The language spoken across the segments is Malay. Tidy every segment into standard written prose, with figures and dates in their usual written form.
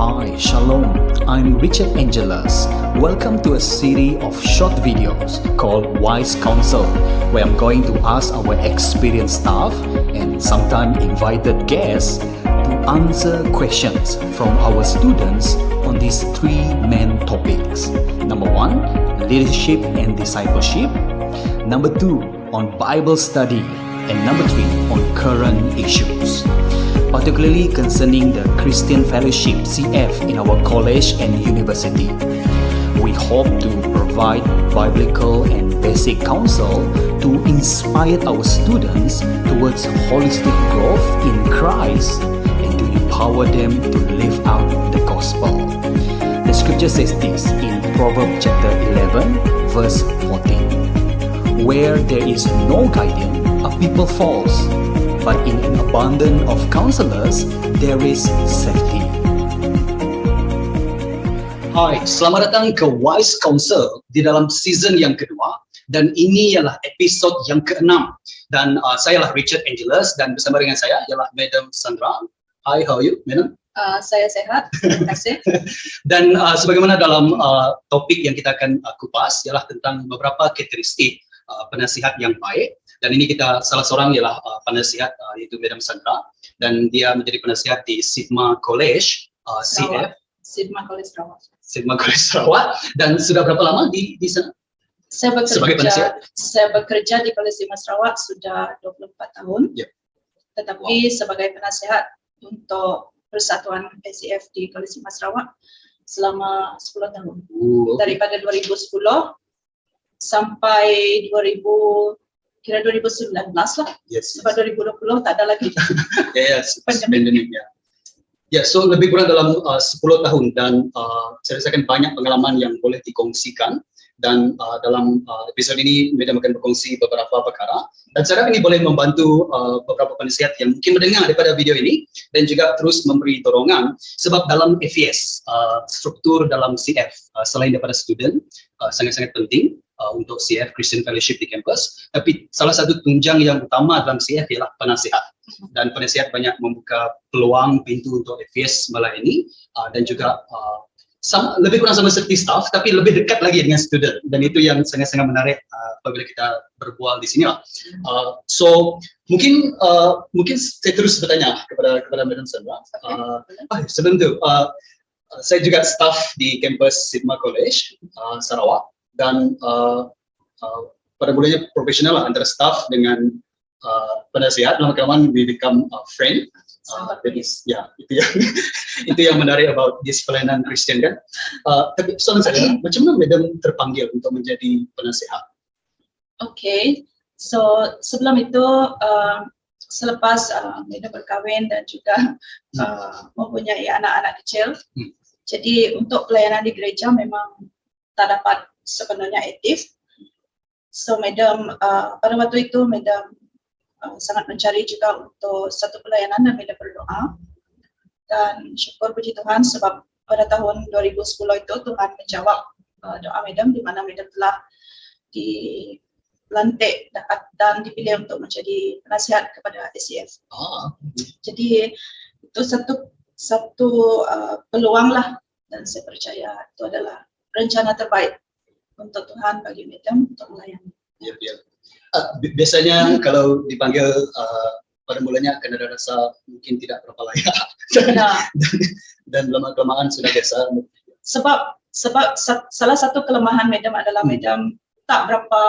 Hi, Shalom. I'm Richard Angeles. Welcome to a series of short videos called Wise Counsel, where I'm going to ask our experienced staff and sometimes invited guests to answer questions from our students on these three main topics. Number one, leadership and discipleship. Number two, on Bible study. And number three, on current issues, particularly concerning the Christian Fellowship CF in our college and university. We hope to provide biblical and basic counsel to inspire our students towards holistic growth in Christ and to empower them to live out the gospel. The scripture says this in Proverbs chapter 11, verse 14. Where there is no guidance, a people falls, but in an abundance of counselors, there is safety. Hai, selamat datang ke Wise Counsel di dalam season yang kedua, dan ini ialah episod yang ke-6. Dan saya lah Richard Angeles, dan bersama dengan saya ialah Madam Sandra. Hi, how are you, Madam? Saya sehat, terima kasih. Dan sebagaimana dalam topik yang kita akan kupas ialah tentang beberapa karakteristik penasihat yang baik. Dan ini kita salah seorang ialah penasihat iaitu Madam Sandra, dan dia menjadi penasihat di Sigma College CF. Sigma College Sarawak. Sigma College Sarawak. Dan sudah berapa lama di sana? Saya bekerja di College Sigma Sarawak sudah 24 tahun. Yep. Tetapi sebagai penasihat untuk Persatuan SCF di College Sigma Sarawak selama 10 tahun. Okay. Daripada 2010 sampai 2019 lah. Yes. Sebab 2020 tak ada lagi. Yes, pandemic. Ya, so lebih kurang dalam 10 tahun, dan saya rasakan banyak pengalaman yang boleh dikongsikan, dan dalam episod ini Madam akan berkongsi beberapa perkara, dan saya harap ini boleh membantu beberapa penasihat yang mungkin mendengar daripada video ini dan juga terus memberi dorongan, sebab dalam FES struktur dalam CF selain daripada student sangat-sangat penting untuk CF Christian Fellowship di kampus, tapi salah satu tunjang yang utama dalam CF ialah penasihat, dan penasihat banyak membuka peluang pintu untuk FES melayani, dan juga lebih kurang sama seperti staff, tapi lebih dekat lagi dengan student, dan itu yang sangat-sangat menarik apabila kita berbual di sini lah. So mungkin saya terus bertanya kepada Madam Sandra. Sebelum itu, saya juga staff di kampus Sigma College Sarawak, dan pada mulanya profesional lah antara staff dengan penasihat. Lama-kelamaan we become friend. Itu yang menarik about this pelayanan Kristen kan. Tapi soalan saya, macam mana Madam terpanggil untuk menjadi penasihat? Okay, so sebelum itu selepas Madam berkahwin dan juga mempunyai anak-anak kecil, jadi untuk pelayanan di gereja memang tak dapat sepenuhnya aktif. So Madam pada waktu itu Madam sangat mencari juga untuk satu pelayanan, dan Madam berdoa, dan syukur puji Tuhan sebab pada tahun 2010 itu Tuhan menjawab doa Madam, di mana Madam telah dilantik dan dipilih untuk menjadi penasihat kepada SCF. Jadi itu satu peluang lah, dan saya percaya itu adalah rencana terbaik untuk Tuhan bagi Madam untuk melayani. Biasanya kalau dipanggil pada mulanya akan ada rasa mungkin tidak berapa layak, dan lama-kelamaan sudah biasa. Sebab salah satu kelemahan Madam adalah Madam tak berapa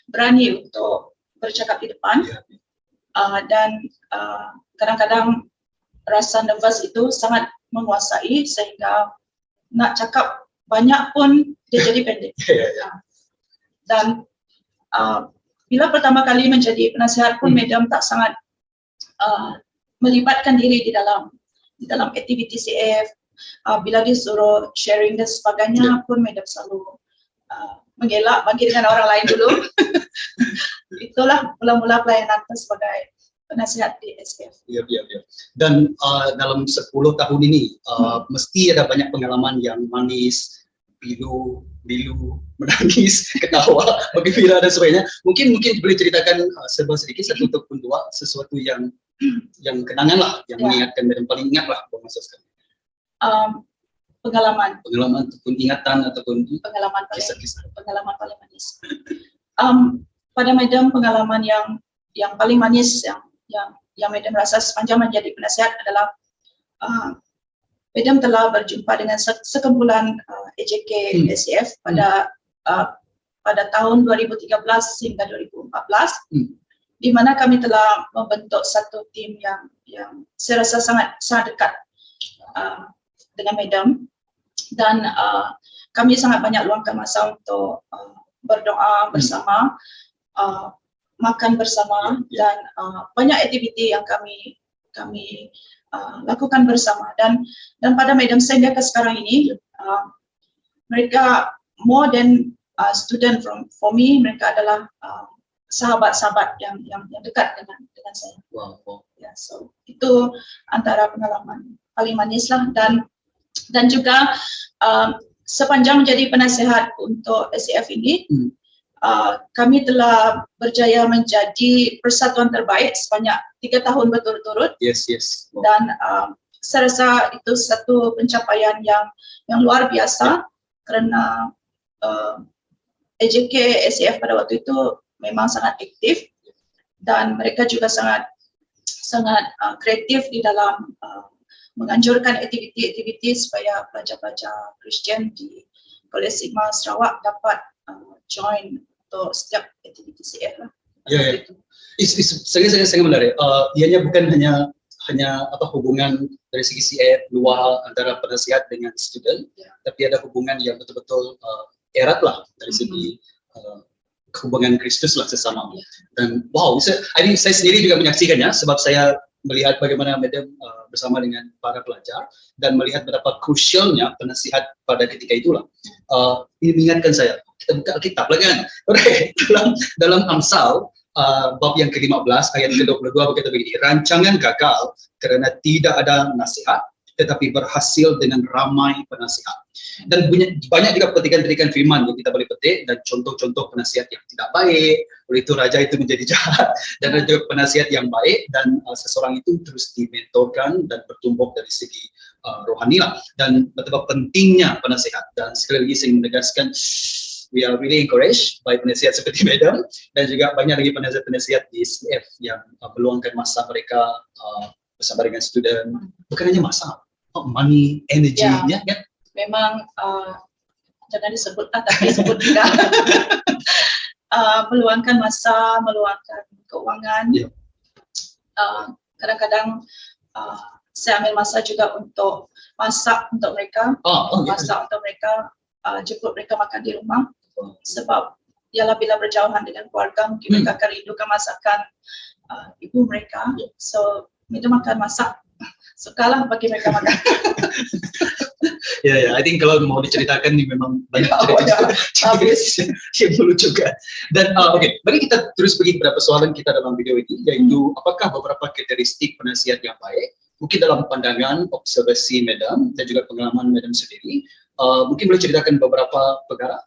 berani untuk bercakap di depan, dan kadang-kadang rasa nervous itu sangat menguasai sehingga nak cakap banyak pun dia jadi pendek. Dan bila pertama kali menjadi penasihat pun Madam tak sangat melibatkan diri di dalam aktiviti CF. Bila disuruh sharing dan sebagainya pun Madam selalu mengelak, bagi dengan orang lain dulu. Itulah mula-mula pelayanan sebagai penasihat di SPF. Dan dalam 10 tahun ini mesti ada banyak pengalaman yang manis, pilu, menangis, ketawa, bergembira dan sebagainya. Mungkin boleh ceritakan sedikit satu ataupun dua sesuatu yang kenangan lah, yang mengingatkan dan paling ingat lah buat masa sekarang. pengalaman ataupun ingatan ataupun pengalaman paling kisah-kisah. pengalaman paling manis. Pada Madam, pengalaman yang paling manis yang Madam rasa sepanjang menjadi penasihat adalah Madam telah berjumpa dengan sekumpulan AJK SCF pada tahun 2013 hingga 2014, di mana kami telah membentuk satu tim yang saya rasa sangat dekat dengan Madam, dan kami sangat banyak luangkan masa untuk berdoa bersama, makan bersama, dan banyak aktiviti yang kami lakukan bersama. Dan pada Madam sehingga ke sekarang ini, mereka more than student for me, mereka adalah sahabat-sahabat yang dekat dengan saya. Wow. Ya, so itu antara pengalaman paling manis lah. Dan juga sepanjang menjadi penasihat untuk SCF ini, kami telah berjaya menjadi persatuan terbaik sebanyak 3 tahun berturut-turut. Yes. Wow. Dan saya rasa itu satu pencapaian yang luar biasa, karena AJK SCF pada waktu itu memang sangat aktif, dan mereka juga sangat kreatif di dalam menganjurkan aktiviti-aktiviti supaya pelajar-pelajar Kristian di Kolej Sigma Sarawak dapat join untuk setiap aktiviti CF lah. Ya. Sangat menarik. Ianya bukan hanya hubungan dari segi CF luar antara penasihat dengan student, tapi ada hubungan yang betul-betul erat lah dari segi hubungan Kristus lah sesama. Dan wow, saya sendiri juga menyaksikannya, sebab saya melihat bagaimana Madam bersama dengan para pelajar dan melihat betapa krusialnya penasihat pada ketika itulah. Ini mengingatkan saya, kita buka Alkitab lah kan. dalam Amsal bab yang ke-15 ayat ke-22 berkata begini, rancangan gagal karena tidak ada nasihat, tetapi berhasil dengan ramai penasihat. Dan banyak juga petikan-petikan firman yang kita boleh petik, dan contoh-contoh penasihat yang tidak baik, oleh itu raja itu menjadi jahat, dan ada juga penasihat yang baik, dan seseorang itu terus dimentorkan dan bertumbuh dari segi rohani lah, dan betapa pentingnya penasihat. Dan sekali lagi saya menegaskan, we are really encouraged by penasihat seperti Madam, dan juga banyak lagi penasihat-penasihat di CF yang meluangkan masa mereka bersama dengan student, bukan hanya masa, money, energy, ya kan? Memang jangan disebut tapi disebut juga meluangkan masa, meluangkan keuangan. Kadang-kadang saya ambil masa juga untuk masak untuk mereka, masak untuk mereka, jemput mereka makan di rumah, sebab ialah bila berjauhan dengan keluarga, mungkin mereka akan rindukan masakan ibu mereka. So itu makan masak, sukalah bagi mereka makan. Ya, I think kalau mau diceritakan ini memang banyak cerita yang lucu juga. Dan mari kita terus pergi kepada persoalan kita dalam video ini, yaitu apakah beberapa karakteristik penasihat yang baik, mungkin dalam pandangan observasi Madam dan juga pengalaman Madam sendiri, mungkin boleh ceritakan beberapa perkara.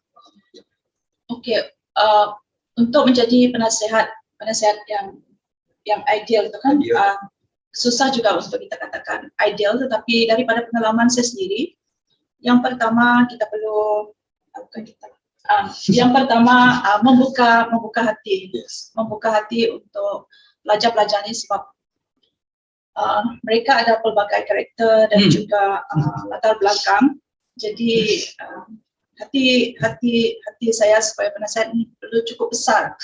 Untuk menjadi penasihat yang ideal itu kan susah juga untuk kita katakan ideal, tetapi daripada pengalaman saya sendiri, yang pertama kita perlu membuka hati, membuka hati untuk pelajar-pelajar ini, sebab mereka ada pelbagai karakter dan juga latar belakang. Jadi hati saya sebagai penasihat ini perlu cukup besar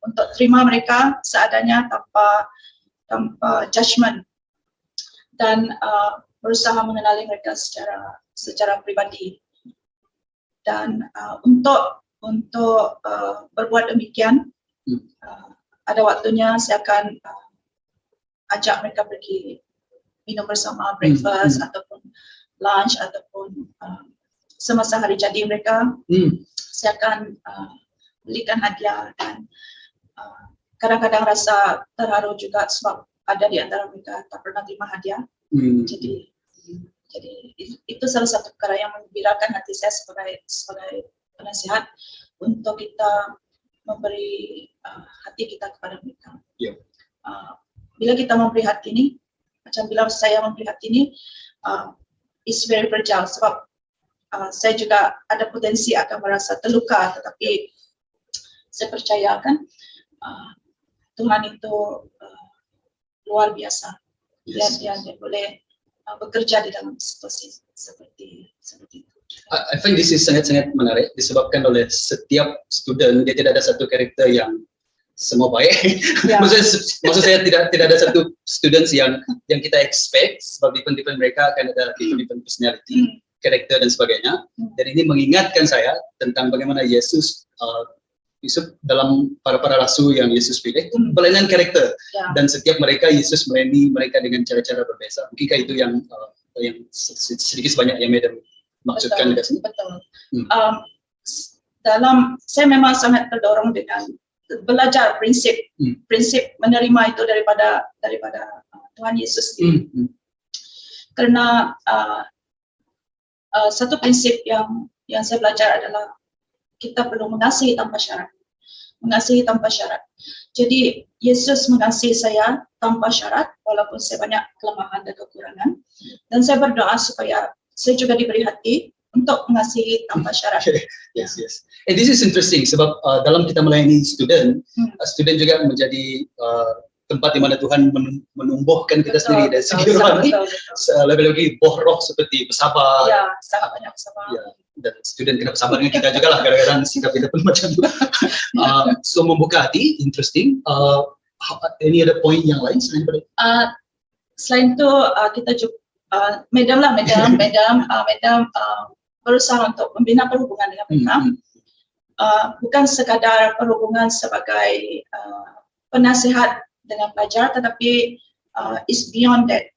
untuk terima mereka seadanya, tanpa judgement, dan berusaha mengenali mereka secara pribadi. Dan untuk berbuat demikian, ada waktunya saya akan ajak mereka pergi minum bersama, breakfast ataupun lunch, ataupun semasa hari jadi mereka, saya akan belikan hadiah. Dan kadang-kadang rasa terharu juga sebab ada di antara mereka tak pernah terima hadiah. Jadi itu salah satu perkara yang menggembirakan hati saya sebagai penasihat, untuk kita memberi hati kita kepada mereka. Bila kita memberi hati ini, macam bila saya memberi hati ini, is very fragile, sebab saya juga ada potensi akan merasa terluka, tetapi saya percaya kan Tuhan itu luar biasa. Dia boleh bekerja di dalam situasi seperti itu. I think this is sangat-sangat menarik disebabkan oleh setiap student dia tidak ada satu karakter yang semua baik. Ya. maksud saya tidak ada satu students yang kita expect sebab different mereka akan ada different personality, karakter dan sebagainya. Dan ini mengingatkan saya tentang bagaimana Yesus Yusuf dalam para rasul yang Yesus pilih itu berlainan karakter, dan setiap mereka Yesus melayani mereka dengan cara-cara berbeza. Mungkinkah itu yang sedikit sebanyak yang Madam maksudkan di sini? Betul. Saya memang sangat terdorong dengan belajar prinsip menerima itu daripada Tuhan Yesus sendiri. Karena satu prinsip yang saya belajar adalah kita perlu mengasihi tanpa syarat. Mengasihi tanpa syarat. Jadi Yesus mengasihi saya tanpa syarat walaupun saya banyak kelemahan dan kekurangan. Dan saya berdoa supaya saya juga diberi hati untuk mengasihi tanpa syarat. Yes. And this is interesting sebab dalam kita melayani student juga menjadi tempat di mana Tuhan menumbuhkan kita sendiri dari segi rohani, lebih-lebih roh seperti bersabar. Ya, sangat banyak bersabar. Ya, dan student kena bersabar dengan kita juga lah, kadang-kadang sikap kita pun macam itu. So membuka hati, interesting. Any other point yang lain selain pada? Selain itu kita juga Madam berusaha untuk membina perhubungan dengan mereka. Bukan sekadar perhubungan sebagai penasihat dengan pelajar, tetapi is beyond that.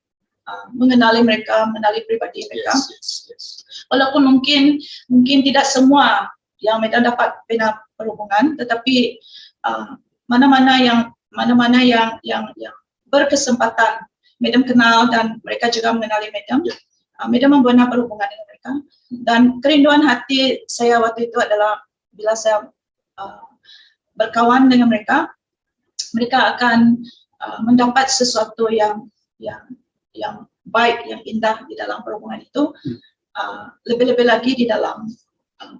Mengenali mereka, mengenali pribadi mereka. Yes. Walaupun mungkin tidak semua yang Madam dapat bina perhubungan, tetapi mana-mana yang berkesempatan Madam kenal dan mereka juga mengenali Madam. Madam membina perhubungan dengan mereka. Dan kerinduan hati saya waktu itu adalah bila saya berkawan dengan mereka, mereka akan mendapat sesuatu yang baik, yang indah di dalam perhubungan itu, lebih-lebih lagi di dalam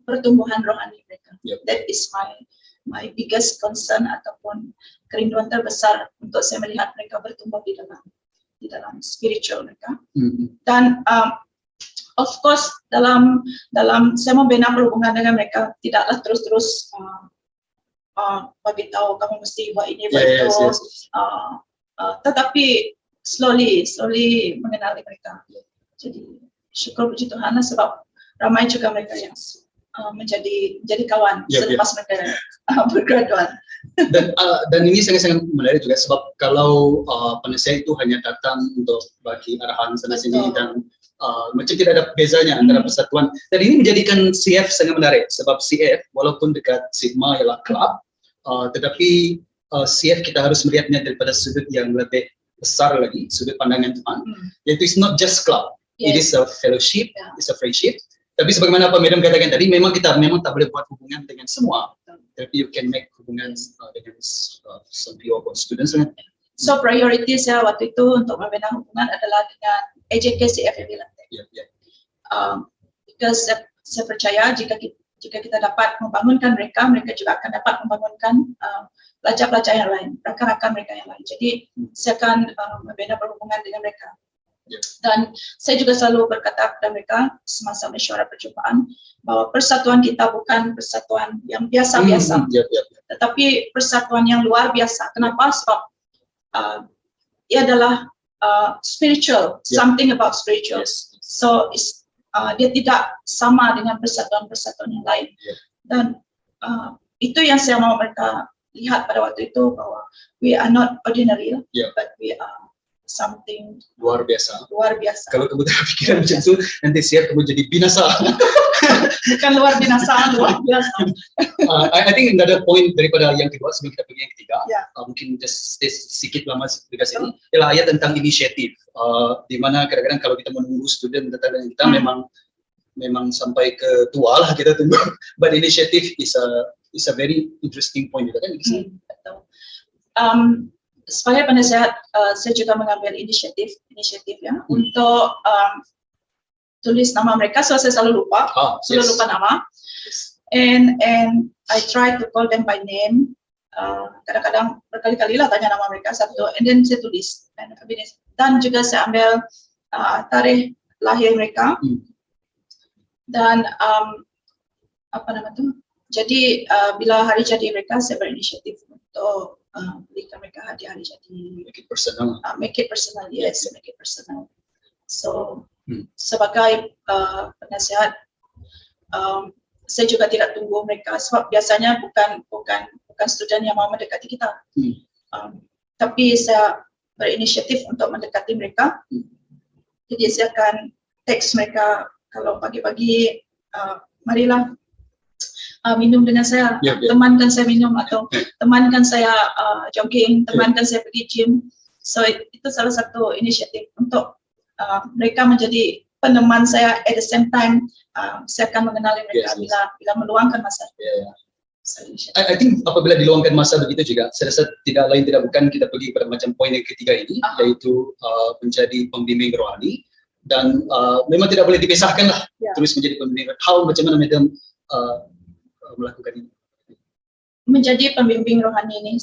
pertumbuhan rohani mereka. That is my biggest concern ataupun kerinduan terbesar untuk saya melihat mereka bertumbuh di dalam spiritual mereka. Dan of course dalam saya membina perhubungan dengan mereka, tidaklah terus bagi tahu kamu mesti buat ini, buat itu. Tetapi slowly mengenali mereka. Jadi syukur puji Tuhan sebab ramai juga mereka yang menjadi kawan selepas mereka bergraduan. Dan ini sangat-sangat menarik juga sebab kalau penasihat itu hanya datang untuk bagi arahan sana sini dan macam tidak ada bezanya antara persatuan. Dan ini menjadikan CF sangat menarik sebab CF walaupun dekat Sigma ialah klub, tetapi CF kita harus melihatnya daripada sudut yang lebih besar lagi, sudut pandangan Tuhan. Yaitu it's not just club, it is a fellowship, it's a friendship. Tapi sebagaimana apa Madam katakan tadi, memang kita tak boleh buat hubungan dengan semua. Tapi you can make hubungan dengan some few of our students. So priority saya waktu itu untuk membina hubungan adalah dengan AJKCF yang dilantik. Because saya percaya jika kita dapat membangunkan mereka, mereka juga akan dapat membangunkan pelajar-pelajar yang lain, rakan-rakan mereka yang lain. Jadi saya akan membina perhubungan dengan mereka. Dan saya juga selalu berkata kepada mereka semasa mesyuarat perjumpaan bahwa persatuan kita bukan persatuan yang biasa-biasa, tetapi persatuan yang luar biasa. Kenapa? Sebab ia adalah spiritual, something about spiritual. So dia tidak sama dengan persatuan-persatuan yang lain. Dan itu yang saya mau mereka lihat pada waktu itu, bahwa we are not ordinary, but we are something luar biasa. Kalau kamu terpikiran macam itu, nanti siap kamu jadi binasa. Bukan luar biasa. I think another point daripada yang kedua sebelum kita pergi yang ketiga, mungkin just sedikit lama dekat sini, ialah ayat tentang inisiatif. Di mana kadang-kadang kalau kita menunggu student datang dengan kita, memang sampai ke tua lah kita tunggu. But initiative is a very interesting point juga kan. Betul. Sebagai penasehat, saya juga mengambil inisiatif ya untuk tulis nama mereka, so saya selalu lupa, Yes. nama. And I try to call them by name. Kadang-kadang berkali-kali lah tanya nama mereka satu, and then saya tulis. Dan juga saya ambil tarikh lahir mereka. Dan apa nama tu? Jadi bila hari jadi mereka, saya berinisiatif untuk berikan mereka hadiah hari jadi. Make it personal. Make it personal, yes, make it personal. So sebagai penasihat, saya juga tidak tunggu mereka, sebab biasanya bukan student yang mau mendekati kita. Tapi saya berinisiatif untuk mendekati mereka. Jadi saya akan teks mereka kalau pagi-pagi, marilah minum dengan saya, temankan saya minum, atau temankan saya jogging, temankan saya pergi gym. So itu salah satu inisiatif untuk mereka menjadi peneman saya. At the same time, saya akan mengenali mereka bila meluangkan masa. I think apabila diluangkan masa begitu juga, saya rasa tidak lain tidak bukan kita pergi pada macam poin yang ketiga ini, yaitu menjadi pembimbing rohani. Dan memang tidak boleh dipisahkan lah, terus menjadi pembimbing. Macam mana Madam melakukan ini? Menjadi pembimbing rohani ini,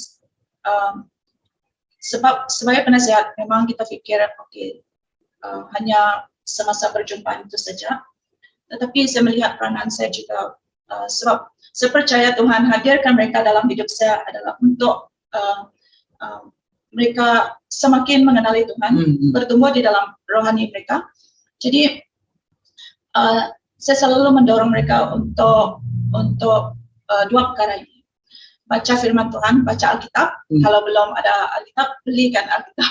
sebab sebagai penasihat memang kita fikir hanya semasa perjumpaan itu saja. Tetapi saya melihat peranan saya juga, sebab saya percaya Tuhan hadirkan mereka dalam hidup saya adalah untuk mereka semakin mengenali Tuhan, bertumbuh di dalam rohani mereka. Jadi saya selalu mendorong mereka untuk dua perkara ini. Baca firman Tuhan, baca Alkitab. Kalau belum ada Alkitab, belikan Alkitab.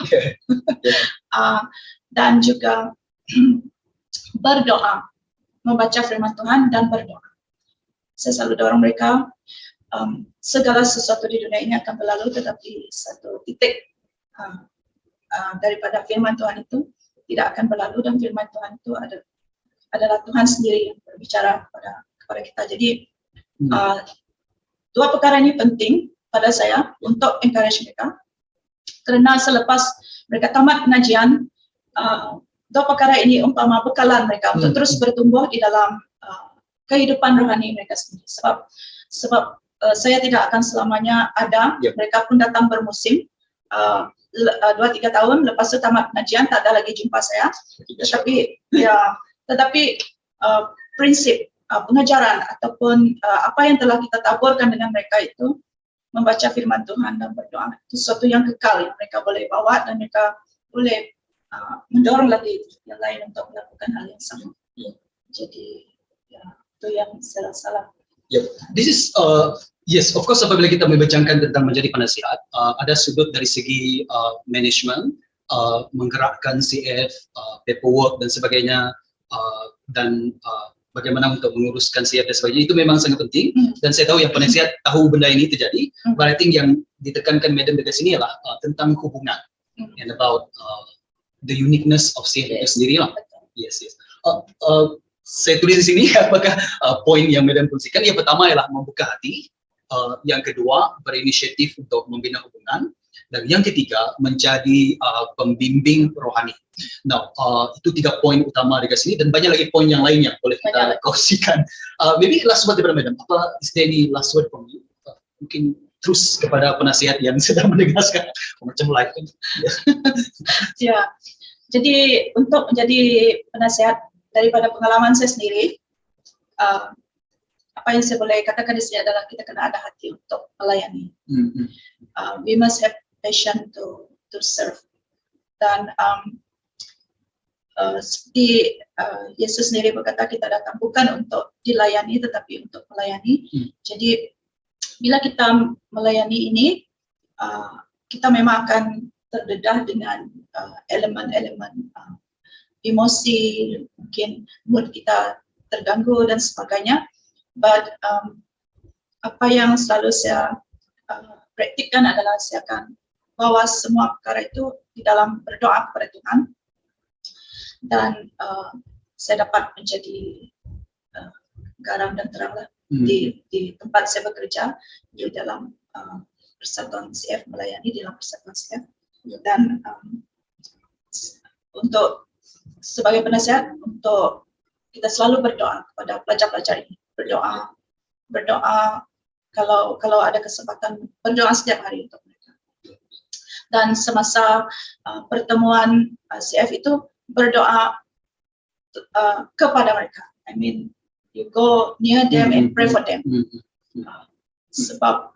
Dan juga berdoa, membaca firman Tuhan dan berdoa. Saya selalu dorong mereka, segala sesuatu di dunia ini akan berlalu, tetapi satu titik daripada firman Tuhan itu tidak akan berlalu, dan firman Tuhan itu adalah Tuhan sendiri yang berbicara kepada kita. Jadi dua perkara ini penting pada saya untuk encourage mereka, kerana selepas mereka tamat pengajian, dua perkara ini umpama bekalan mereka untuk terus bertumbuh di dalam kehidupan rohani mereka sendiri. Sebab saya tidak akan selamanya ada, mereka pun datang bermusim, 2-3 tahun lepas itu tamat pengajian tak ada lagi jumpa saya. Tetapi prinsip pengajaran ataupun apa yang telah kita taburkan dengan mereka itu membaca firman Tuhan dan berdoa, itu sesuatu yang kekal yang mereka boleh bawa, dan mereka boleh mendorong lagi yang lain untuk melakukan hal yang sama. Jadi itu yang saya salah. This is yes, of course, apabila kita membincangkan tentang menjadi penasihat, ada sudut dari segi manajemen, menggerakkan CF, paperwork dan sebagainya, dan bagaimana untuk menguruskan CF dan sebagainya, itu memang sangat penting. Dan saya tahu yang penasihat tahu benda ini terjadi. But I think yang ditekankan Madam dekat sini adalah tentang hubungan, and about the uniqueness of CF itu sendiri lah. Yes. Saya tulis di sini apakah poin yang Madam kongsikan. Yang pertama ialah membuka hati, yang kedua berinisiatif untuk membina hubungan, dan yang ketiga menjadi pembimbing rohani. Now itu 3 poin utama dekat sini, dan banyak lagi poin yang lain yang boleh kita kongsikan. Maybe last word daripada Madam, is there any last word from you? Mungkin terus kepada penasihat yang sedang mendengarkan macam live kan. Jadi untuk menjadi penasihat, daripada pengalaman saya sendiri, apa yang saya boleh katakan di sini adalah kita kena ada hati untuk melayani. We must have passion to serve. Dan seperti Yesus sendiri berkata, kita datang bukan untuk dilayani tetapi untuk melayani. Jadi bila kita melayani ini, kita memang akan terdedah dengan elemen-elemen emosi, mungkin mood kita terganggu dan sebagainya. But apa yang selalu saya praktikkan adalah saya akan bawa semua perkara itu di dalam berdoa kepada Tuhan, dan saya dapat menjadi garam dan terang di tempat saya bekerja, di dalam persatuan CF, melayani di dalam persatuan CF. Dan untuk sebagai penasihat, untuk kita selalu berdoa kepada pelajar-pelajar ini, berdoa kalau ada kesempatan, berdoa setiap hari untuk mereka. Dan semasa pertemuan CF itu berdoa kepada mereka. I mean, you go near them and pray for them. Sebab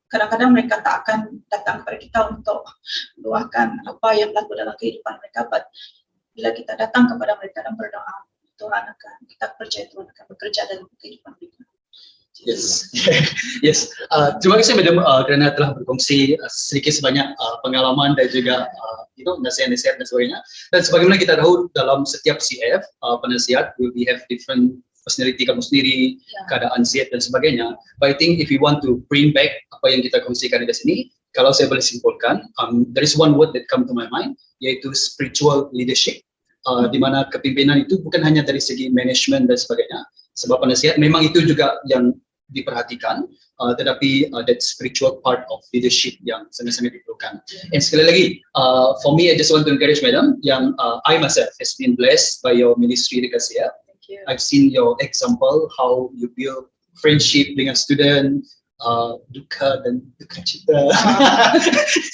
kadang-kadang mereka tak akan datang kepada kita untuk luahkan apa yang berlaku dalam kehidupan mereka, but bila kita datang kepada mereka dan berdoa, kita percaya Tuhan akan bekerja dalam kehidupan mereka. Yes, yes. Terima kasih Madam kerana telah berkongsi sedikit sebanyak pengalaman dan juga nasihat-nasihat dan sebagainya. Dan sebagaimana kita tahu dalam setiap CF penasihat we have different personality kamu sendiri, keadaan sihat dan sebagainya. But I think if you want to bring back apa yang kita kongsikan di sini, kalau saya boleh simpulkan, there is one word that come to my mind, yaitu spiritual leadership. Di mana kepimpinan itu bukan hanya dari segi manajemen dan sebagainya, sebab penasihat memang itu juga yang diperhatikan, tetapi that spiritual part of leadership yang sangat-sangat diperlukan. And sekali lagi, for me, I just want to encourage Madam, yang I myself has been blessed by your ministry di KCF. I've seen your example, how you build friendship dengan student, duka dan duka cita,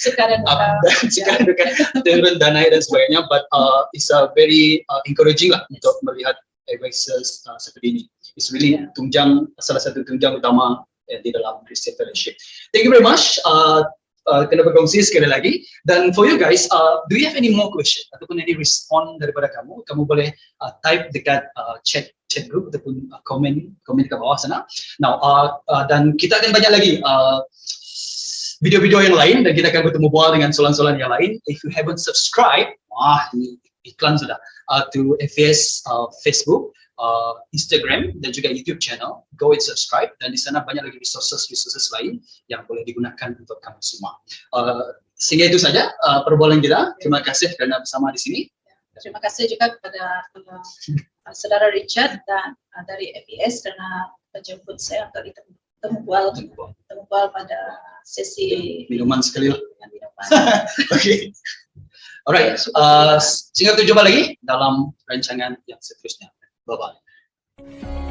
Suka dan duka, turun dan naik dan sebagainya. But it's a very encouraging lah untuk melihat advisors seperti ini. It's really salah satu tunjang utama di dalam Christian Fellowship. Thank you very much. Kena berkongsi sekali lagi. Dan for you guys, do you have any more question ataupun any respond daripada kamu? Kamu boleh type dekat chat group ataupun komen ke bawah sana. Now, dan kita akan banyak lagi video-video yang lain dan kita akan bertemu bual dengan soalan-soalan yang lain. If you haven't subscribe, ini iklan sudah, to FVS Facebook, Instagram dan juga YouTube channel, go and subscribe, dan di sana banyak lagi resources lain yang boleh digunakan untuk kamu semua. Sehingga itu saja perbualan kita. Terima kasih kerana bersama di sini. Terima kasih juga kepada saudara Richard dan dari FVS kerana menjemput saya untuk temu bual pada sesi minuman sekali lah. Minuman. Okay. Alright, sehingga kita jumpa lagi dalam rancangan yang seterusnya. Bye-bye.